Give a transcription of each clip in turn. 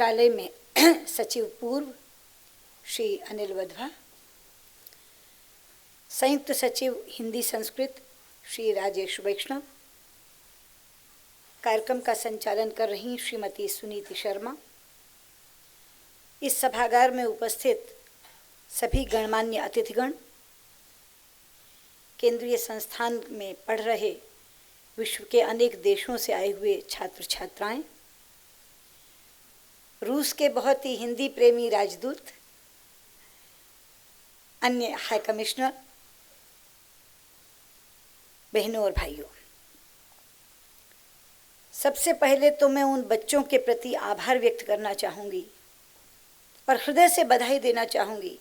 मंत्रालय में सचिव पूर्व श्री अनिल वधवा, संयुक्त सचिव हिंदी संस्कृत श्री राजेश वैष्णव, कार्यक्रम का संचालन कर रही श्रीमती सुनीति शर्मा, इस सभागार में उपस्थित सभी गणमान्य अतिथिगण, केंद्रीय संस्थान में पढ़ रहे विश्व के अनेक देशों से आए हुए छात्र छात्राएं, रूस के बहुत ही हिंदी प्रेमी राजदूत, अन्य हाई कमिश्नर, बहनों और भाइयों, सबसे पहले तो मैं उन बच्चों के प्रति आभार व्यक्त करना चाहूँगी और हृदय से बधाई देना चाहूँगी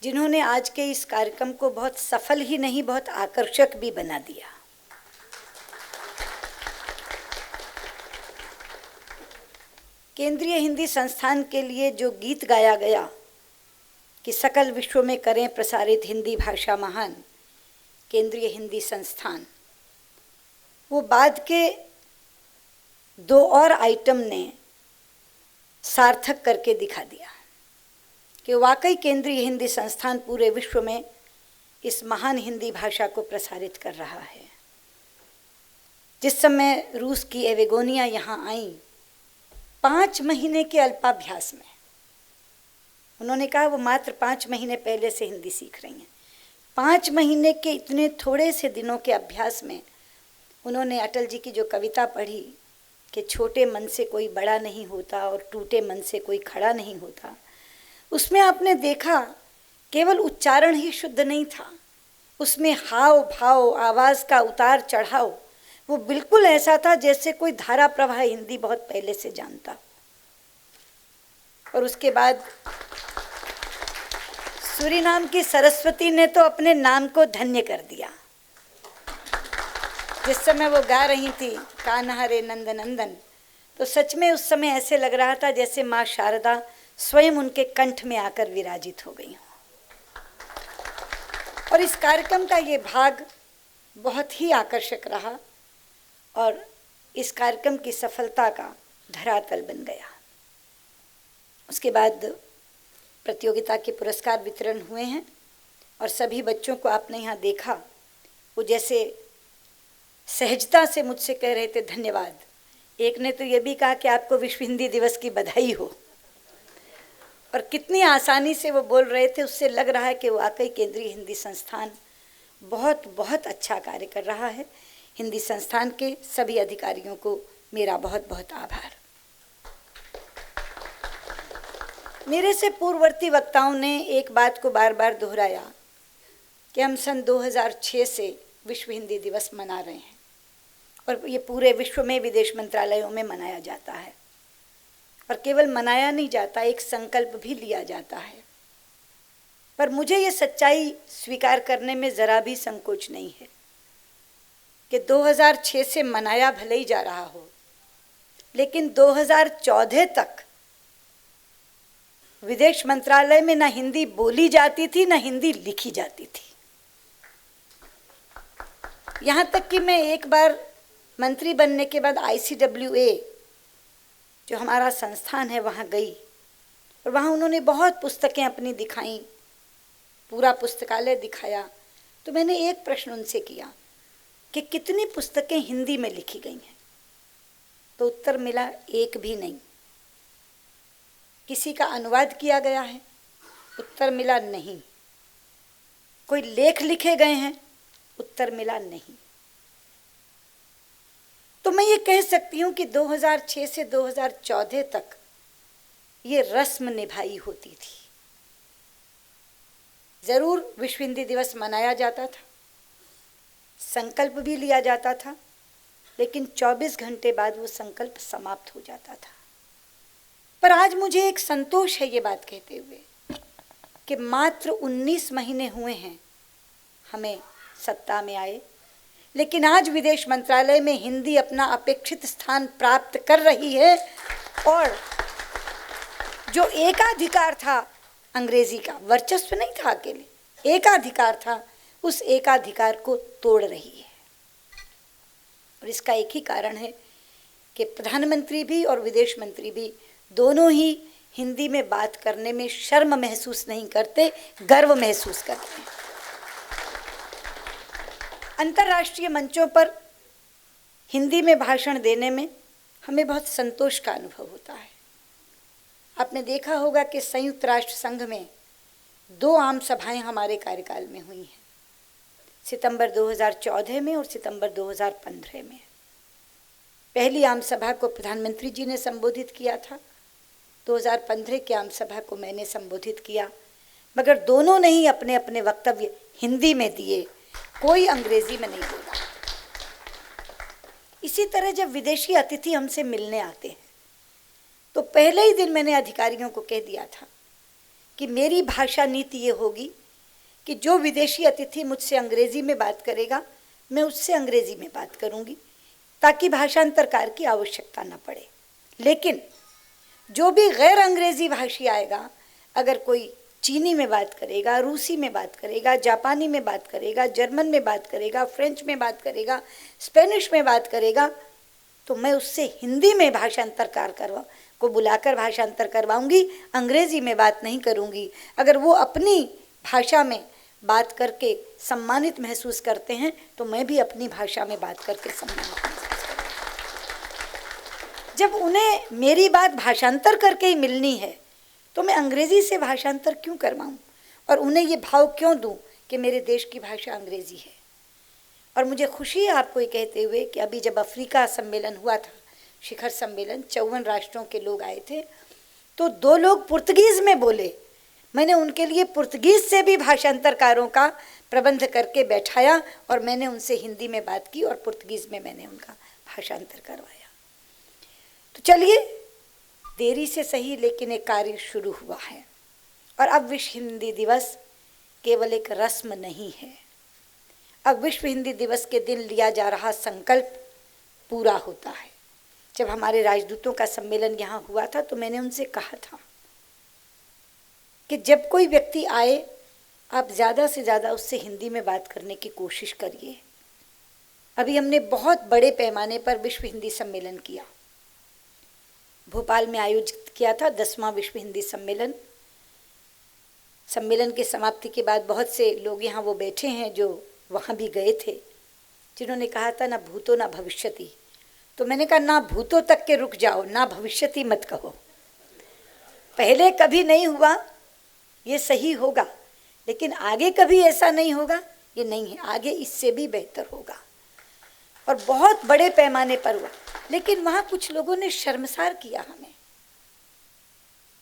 जिन्होंने आज के इस कार्यक्रम को बहुत सफल ही नहीं, बहुत आकर्षक भी बना दिया। केंद्रीय हिंदी संस्थान के लिए जो गीत गाया गया कि सकल विश्व में करें प्रसारित हिंदी भाषा महान केंद्रीय हिंदी संस्थान, वो बाद के दो और आइटम ने सार्थक करके दिखा दिया कि वाकई केंद्रीय हिंदी संस्थान पूरे विश्व में इस महान हिंदी भाषा को प्रसारित कर रहा है। जिस समय रूस की एवेगोनिया यहाँ आई 5 महीने के अल्पाभ्यास में, उन्होंने कहा वो मात्र 5 महीने पहले से हिंदी सीख रही हैं। 5 महीने के इतने थोड़े से दिनों के अभ्यास में उन्होंने अटल जी की जो कविता पढ़ी कि छोटे मन से कोई बड़ा नहीं होता और टूटे मन से कोई खड़ा नहीं होता, उसमें आपने देखा केवल उच्चारण ही शुद्ध नहीं था, उसमें हाव भाव, आवाज़ का उतार चढ़ाव वो बिल्कुल ऐसा था जैसे कोई धारा प्रवाह हिंदी बहुत पहले से जानता। और उसके बाद सूरीनाम की सरस्वती ने तो अपने नाम को धन्य कर दिया। जिस समय वो गा रही थी कान्हा रे नंद नंदन, तो सच में उस समय ऐसे लग रहा था जैसे माँ शारदा स्वयं उनके कंठ में आकर विराजित हो गई हो। और इस कार्यक्रम का ये भाग बहुत ही आकर्षक रहा और इस कार्यक्रम की सफलता का धरातल बन गया। उसके बाद प्रतियोगिता के पुरस्कार वितरण हुए हैं और सभी बच्चों को आपने यहाँ देखा, वो जैसे सहजता से मुझसे कह रहे थे धन्यवाद। एक ने तो ये भी कहा कि आपको विश्व हिंदी दिवस की बधाई हो, और कितनी आसानी से वो बोल रहे थे, उससे लग रहा है कि वाकई केंद्रीय हिंदी संस्थान बहुत बहुत अच्छा कार्य कर रहा है। हिंदी संस्थान के सभी अधिकारियों को मेरा बहुत बहुत आभार। मेरे से पूर्ववर्ती वक्ताओं ने एक बात को बार बार दोहराया कि हम सन 2006 से विश्व हिंदी दिवस मना रहे हैं और ये पूरे विश्व में विदेश मंत्रालयों में मनाया जाता है, और केवल मनाया नहीं जाता, एक संकल्प भी लिया जाता है। पर मुझे ये सच्चाई स्वीकार करने में ज़रा भी संकोच नहीं है कि 2006 से मनाया भले ही जा रहा हो, लेकिन 2014 तक विदेश मंत्रालय में ना हिंदी बोली जाती थी, ना हिंदी लिखी जाती थी। यहाँ तक कि मैं एक बार मंत्री बनने के बाद ICWA जो हमारा संस्थान है वहाँ गई, और वहाँ उन्होंने बहुत पुस्तकें अपनी दिखाई, पूरा पुस्तकालय दिखाया। तो मैंने एक प्रश्न उनसे किया कि कितनी पुस्तकें हिंदी में लिखी गई हैं, तो उत्तर मिला एक भी नहीं। किसी का अनुवाद किया गया है, उत्तर मिला नहीं। कोई लेख लिखे गए हैं, उत्तर मिला नहीं। तो मैं ये कह सकती हूँ कि 2006 से 2014 तक ये रस्म निभाई होती थी। जरूर विश्व हिंदी दिवस मनाया जाता था, संकल्प भी लिया जाता था, लेकिन 24 घंटे बाद वो संकल्प समाप्त हो जाता था। पर आज मुझे एक संतोष है ये बात कहते हुए कि मात्र 19 महीने हुए हैं हमें सत्ता में आए, लेकिन आज विदेश मंत्रालय में हिंदी अपना अपेक्षित स्थान प्राप्त कर रही है, और जो एकाधिकार था अंग्रेजी का, वर्चस्व नहीं था अकेले, एकाधिकार था, उस एकाधिकार को तोड़ रही है। और इसका एक ही कारण है कि प्रधानमंत्री भी और विदेश मंत्री भी दोनों ही हिंदी में बात करने में शर्म महसूस नहीं करते, गर्व महसूस करते हैं। अंतर्राष्ट्रीय मंचों पर हिंदी में भाषण देने में हमें बहुत संतोष का अनुभव होता है। आपने देखा होगा कि संयुक्त राष्ट्र संघ में 2 आम सभाएं हमारे कार्यकाल में हुई हैं, सितंबर 2014 में और सितंबर 2015 में। पहली आम सभा को प्रधानमंत्री जी ने संबोधित किया था, 2015 की आम सभा को मैंने संबोधित किया, मगर दोनों ने ही अपने अपने वक्तव्य हिंदी में दिए, कोई अंग्रेजी में नहीं बोला। इसी तरह जब विदेशी अतिथि हमसे मिलने आते हैं तो पहले ही दिन मैंने अधिकारियों को कह दिया था कि मेरी भाषा नीति ये होगी कि जो विदेशी अतिथि मुझसे अंग्रेजी में बात करेगा मैं उससे अंग्रेजी में बात करूंगी, ताकि भाषांतरकार की आवश्यकता न पड़े। लेकिन जो भी गैर अंग्रेजी भाषी आएगा, अगर कोई चीनी में बात करेगा, रूसी में बात करेगा, जापानी में बात करेगा, जर्मन में बात करेगा, फ्रेंच में बात करेगा, स्पेनिश में बात करेगा, तो मैं उससे हिंदी में भाषांतरकार को बुलाकर भाषांतर करवाऊंगी, अंग्रेजी में बात नहीं करूंगी। अगर वो अपनी भाषा में बात करके सम्मानित महसूस करते हैं तो मैं भी अपनी भाषा में बात करके सम्मानित महसूस करूंगी। जब उन्हें मेरी बात भाषांतर करके ही मिलनी है तो मैं अंग्रेजी से भाषांतर क्यों करवाऊं और उन्हें ये भाव क्यों दूं कि मेरे देश की भाषा अंग्रेजी है। और मुझे खुशी है आपको ये कहते हुए कि अभी जब अफ्रीका सम्मेलन हुआ था, शिखर सम्मेलन, 54 राष्ट्रों के लोग आए थे, तो 2 लोग पुर्तगीज़ में बोले। मैंने उनके लिए पुर्तगीज़ से भी भाषांतरकारों का प्रबंध करके बैठाया और मैंने उनसे हिंदी में बात की और पुर्तगीज़ में मैंने उनका भाषांतर करवाया। तो चलिए, देरी से सही लेकिन एक कार्य शुरू हुआ है। और अब विश्व हिंदी दिवस केवल एक रस्म नहीं है, अब विश्व हिंदी दिवस के दिन लिया जा रहा संकल्प पूरा होता है। जब हमारे राजदूतों का सम्मेलन यहाँ हुआ था तो मैंने उनसे कहा था कि जब कोई व्यक्ति आए, आप ज़्यादा से ज़्यादा उससे हिंदी में बात करने की कोशिश करिए। अभी हमने बहुत बड़े पैमाने पर विश्व हिंदी सम्मेलन किया, भोपाल में आयोजित किया था 10वां विश्व हिंदी सम्मेलन। सम्मेलन के समाप्ति के बाद बहुत से लोग यहाँ वो बैठे हैं जो वहाँ भी गए थे, जिन्होंने कहा था ना भूतो ना भविष्यति। तो मैंने कहा ना भूतों तक के रुक जाओ, ना भविष्यति मत कहो। पहले कभी नहीं हुआ, ये सही होगा, लेकिन आगे कभी ऐसा नहीं होगा, ये नहीं है, आगे इससे भी बेहतर होगा। और बहुत बड़े पैमाने पर हुआ, लेकिन वहाँ कुछ लोगों ने शर्मसार किया हमें।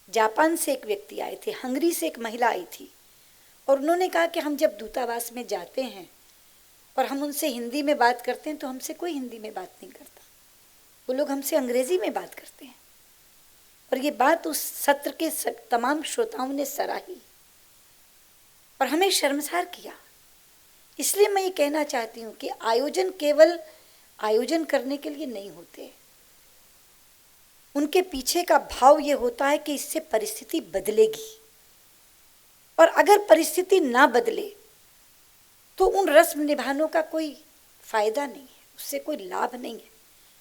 जापान से एक व्यक्ति आए थे, हंगरी से एक महिला आई थी, और उन्होंने कहा कि हम जब दूतावास में जाते हैं और हम उनसे हिंदी में बात करते हैं तो हमसे कोई हिंदी में बात नहीं करता, वो लोग हमसे अंग्रेजी में बात करते हैं। और ये बात उस सत्र के तमाम श्रोताओं ने सराही और हमें शर्मसार किया। इसलिए मैं ये कहना चाहती हूँ कि आयोजन केवल आयोजन करने के लिए नहीं होते, उनके पीछे का भाव ये होता है कि इससे परिस्थिति बदलेगी, और अगर परिस्थिति ना बदले तो उन रस्म निभाने का कोई फायदा नहीं है, उससे कोई लाभ नहीं है।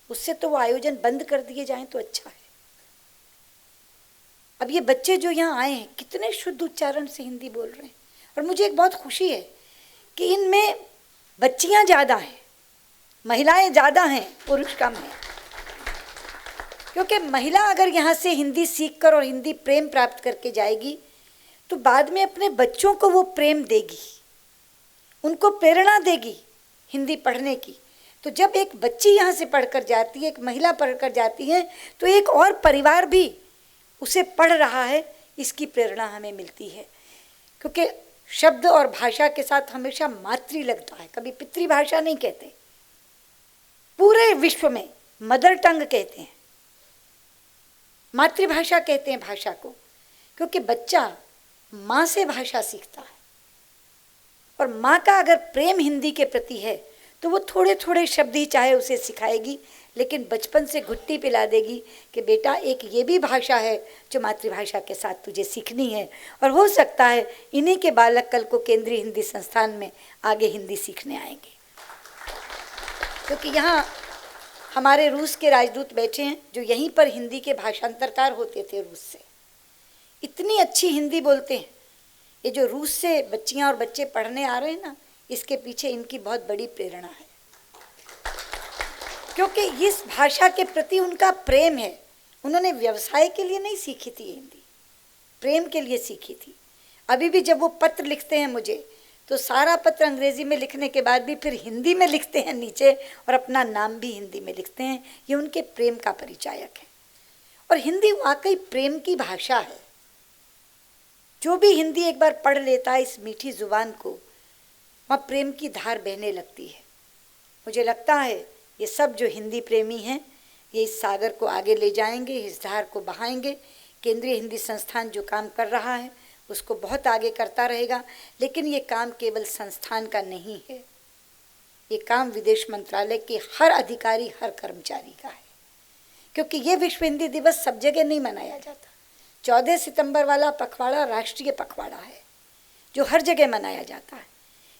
उससे तो वो आयोजन बंद कर दिए जाएं तो अच्छा है। अब ये बच्चे जो यहाँ आए हैं कितने शुद्ध उच्चारण से हिंदी बोल रहे हैं, और मुझे एक बहुत खुशी है कि इनमें बच्चियाँ ज़्यादा हैं, महिलाएं ज़्यादा हैं, पुरुष कम हैं। क्योंकि महिला अगर यहाँ से हिंदी सीखकर और हिंदी प्रेम प्राप्त करके जाएगी तो बाद में अपने बच्चों को वो प्रेम देगी, उनको प्रेरणा देगी हिंदी पढ़ने की। तो जब एक बच्ची यहाँ से पढ़कर जाती है, एक महिला पढ़कर जाती है, तो एक और परिवार भी उसे पढ़ रहा है, इसकी प्रेरणा हमें मिलती है। क्योंकि शब्द और भाषा के साथ हमेशा मातृ लगता है, कभी पितृभाषा नहीं कहते। पूरे विश्व में मदर टंग कहते हैं, मातृभाषा कहते हैं भाषा को, क्योंकि बच्चा माँ से भाषा सीखता है। और माँ का अगर प्रेम हिंदी के प्रति है तो वो थोड़े थोड़े शब्द ही चाहे उसे सिखाएगी, लेकिन बचपन से घुट्टी पिला देगी कि बेटा एक ये भी भाषा है जो मातृभाषा के साथ तुझे सीखनी है। और हो सकता है इन्हीं के बालक कल को केंद्रीय हिंदी संस्थान में आगे हिंदी सीखने आएंगे, क्योंकि यहाँ हमारे रूस के राजदूत बैठे हैं जो यहीं पर हिंदी के भाषांतरकार होते थे रूस से, इतनी अच्छी हिंदी बोलते हैं। ये जो रूस से बच्चियां और बच्चे पढ़ने आ रहे हैं ना, इसके पीछे इनकी बहुत बड़ी प्रेरणा है, क्योंकि इस भाषा के प्रति उनका प्रेम है। उन्होंने व्यवसाय के लिए नहीं सीखी थी हिंदी, प्रेम के लिए सीखी थी। अभी भी जब वो पत्र लिखते हैं मुझे, तो सारा पत्र अंग्रेजी में लिखने के बाद भी फिर हिंदी में लिखते हैं नीचे, और अपना नाम भी हिंदी में लिखते हैं। ये उनके प्रेम का परिचायक है। और हिंदी वाकई प्रेम की भाषा है। जो भी हिंदी एक बार पढ़ लेता है इस मीठी जुबान को, वहाँ प्रेम की धार बहने लगती है। मुझे लगता है ये सब जो हिंदी प्रेमी हैं, ये इस सागर को आगे ले जाएंगे, इस धार को बहाएंगे। केंद्रीय हिंदी संस्थान जो काम कर रहा है उसको बहुत आगे करता रहेगा। लेकिन ये काम केवल संस्थान का नहीं है, ये काम विदेश मंत्रालय के हर अधिकारी, हर कर्मचारी का है। क्योंकि ये विश्व हिंदी दिवस सब जगह नहीं मनाया जाता। 14 सितंबर वाला पखवाड़ा राष्ट्रीय पखवाड़ा है जो हर जगह मनाया जाता है।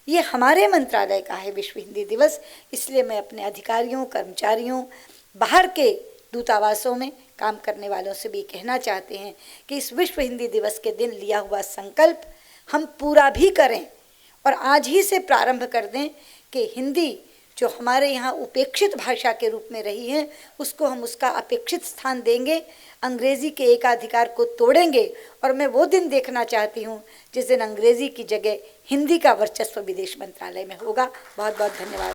ये हमारे मंत्रालय का है विश्व हिंदी दिवस। इसलिए मैं अपने अधिकारियों, कर्मचारियों, बाहर के दूतावासों में काम करने वालों से भी कहना चाहते हैं कि इस विश्व हिंदी दिवस के दिन लिया हुआ संकल्प हम पूरा भी करें, और आज ही से प्रारंभ कर दें कि हिंदी जो हमारे यहाँ उपेक्षित भाषा के रूप में रही है, उसको हम उसका अपेक्षित स्थान देंगे, अंग्रेज़ी के एकाधिकार को तोड़ेंगे। और मैं वो दिन देखना चाहती हूँ जिस दिन अंग्रेज़ी की जगह हिंदी का वर्चस्व विदेश मंत्रालय में होगा। बहुत बहुत धन्यवाद।